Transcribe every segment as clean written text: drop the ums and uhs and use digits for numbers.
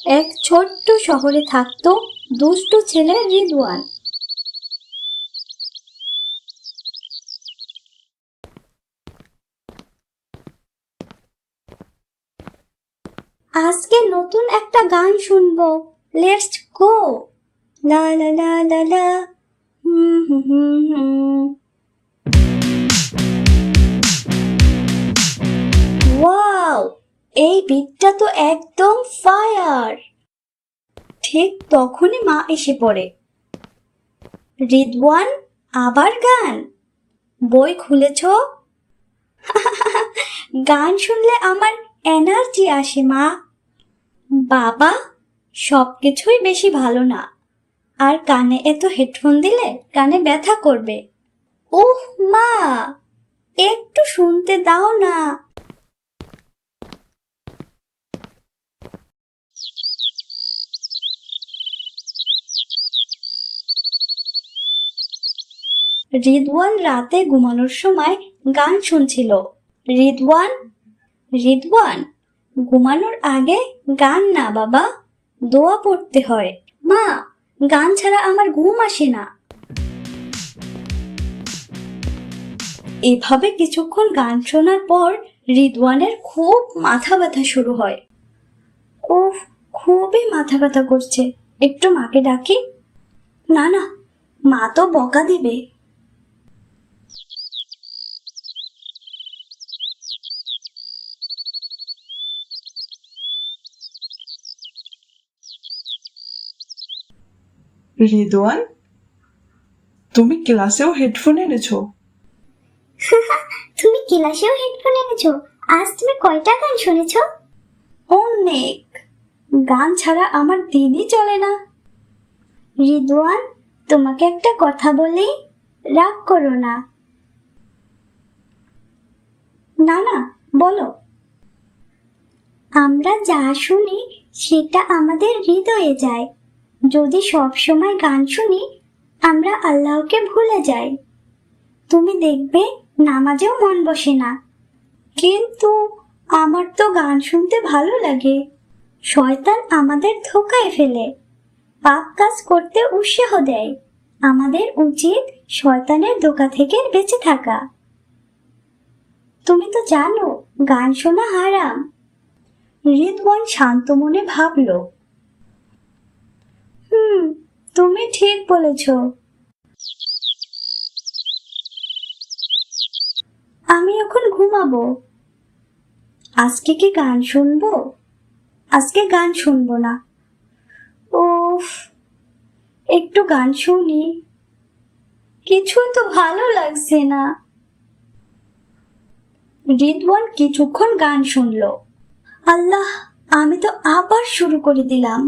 এক ছোট্ট শহরে থাকতো দুষ্টু ছেলে রিদওয়ান। আজকে নতুন একটা গান শুনবো, লেটস গো। লা লা লা লা লা, হুম হুম হুম হুম। ওয়াও, এই বিটটা তো একদম ফায়ার। ঠিক তখনই মা এসে পড়ে। রিদওয়ান, আবার গান? বই খুলেছ? গান শুনলে আমার এনার্জি আসে মা। বাবা, সবকিছুই বেশি ভালো না, আর কানে এত হেডফোন দিলে কানে ব্যথা করবে। ওহ মা, একটু শুনতে দাও না। রিদওয়ান রাতে ঘুমানোর সময় গান শুনছিল। রিদওয়ান, রিদওয়ান, ঘুমানোর আগে গান না বাবা, দোয়া পড়তে হয়। মা, গান ছাড়া আমার ঘুম আসে না। এভাবে কিছুক্ষণ গান শোনার পর রিদওয়ানের খুব মাথা ব্যথা শুরু হয়। উফ, খুবই মাথা ব্যথা করছে, একটু মাকে ডাকি। না না, মা তো বকা দিবে। রিদওয়ান, তুমি ক্লাসেও হেডফোন এনেছো? তুমি ক্লাসেও হেডফোন এনেছো? আজ তুমি কয়টা গান শুনেছো? অনেক। গান ছাড়া আমার দিনই চলে না। রিদওয়ান, তোমাকে একটা কথা বলি, রাগ করো না। না না, বলো। আমরা যা শুনি সেটা আমাদের হৃদয়ে যায়। যদি সব সময় গান শুনি আমরা আল্লাহকে ভুলে যাই। তুমি দেখবে নামাজেও মন বসে না। কিন্তু আমার তো গান শুনতে ভালো লাগে। শয়তান আমাদের ধোঁকায় ফেলে, পাপ কাজ করতে উৎসাহ দেয়। আমাদের উচিত শয়তানের ধোঁকা থেকে বেঁচে থাকা। তুমি তো জানো গান শোনা হারাম। রিদওয়ান শান্ত মনে ভাবল, তুমি ঠিক বলেছ। আমি এখন ঘুমাবো। আজকে কি গান শুনবো? আজকে গান শুনবো না। উফ, একটু গান শুনি। কিছুই তো ভালো লাগছে না। রিদওয়ান কিছুক্ষণ গান শুনলো। আল্লাহ, আমি তো আবার শুরু করে দিলাম।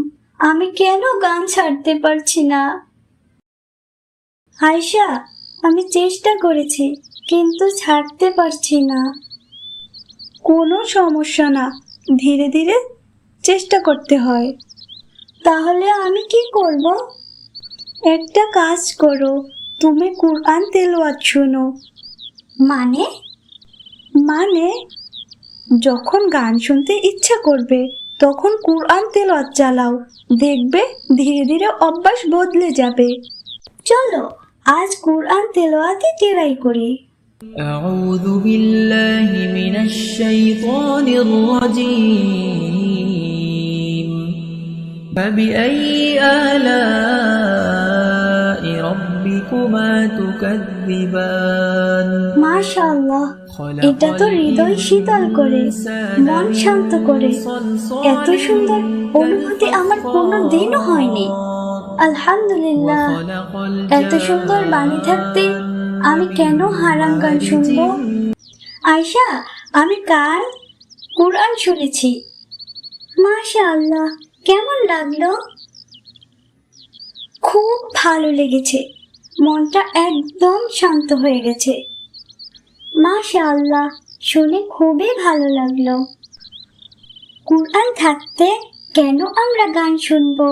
আমি কেন গান ছাড়তে পারছি না? আয়শা, আমি চেষ্টা করেছি কিন্তু ছাড়তে পারছি না। কোনো সমস্যা না, ধীরে ধীরে চেষ্টা করতে হয়। তাহলে আমি কি করব? একটা কাজ করো, তুমি কুরআন তেলাওয়াত শোনো। মানে? মানে যখন গান শুনতে ইচ্ছা করবে তখন কুরআন তেলাওয়াত চালাও, দেখবে ধীরে ধীরে অভ্যাস বদলে যাবে। চলো আজ কুরআন তেলাওয়াতে ট্রাই করি। أعوذ بالله من الشيطان الرجيم فبأي آلاء ربكما تكذبان মাশাআল্লাহ, এটা তো হৃদয় শীতল করে, মন শান্ত করে। এত সুন্দর অনুভূতি আমার কোনোদিনও হয়নি। আলহামদুলিল্লাহ, এত সুন্দর বাণী থাকতে আমি কেন হারাম গান শুনবো? আয়শা, আমি কাল কুরআন শুনেছি। মাশাআল্লাহ, কেমন লাগলো? খুব ভালো লেগেছে, মনটা একদম শান্ত হয়ে গেছে। মাশাআল্লাহ, শুনে খুবই ভালো লাগলো। কুরআন থাকতে কেন আমরা গান শুনবো?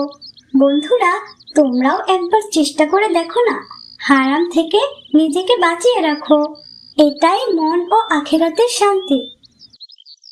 বন্ধুরা, তোমরাও একবার চেষ্টা করে দেখো না, হারাম থেকে নিজেকে বাঁচিয়ে রাখো। এটাই মন ও আখিরাতের শান্তি।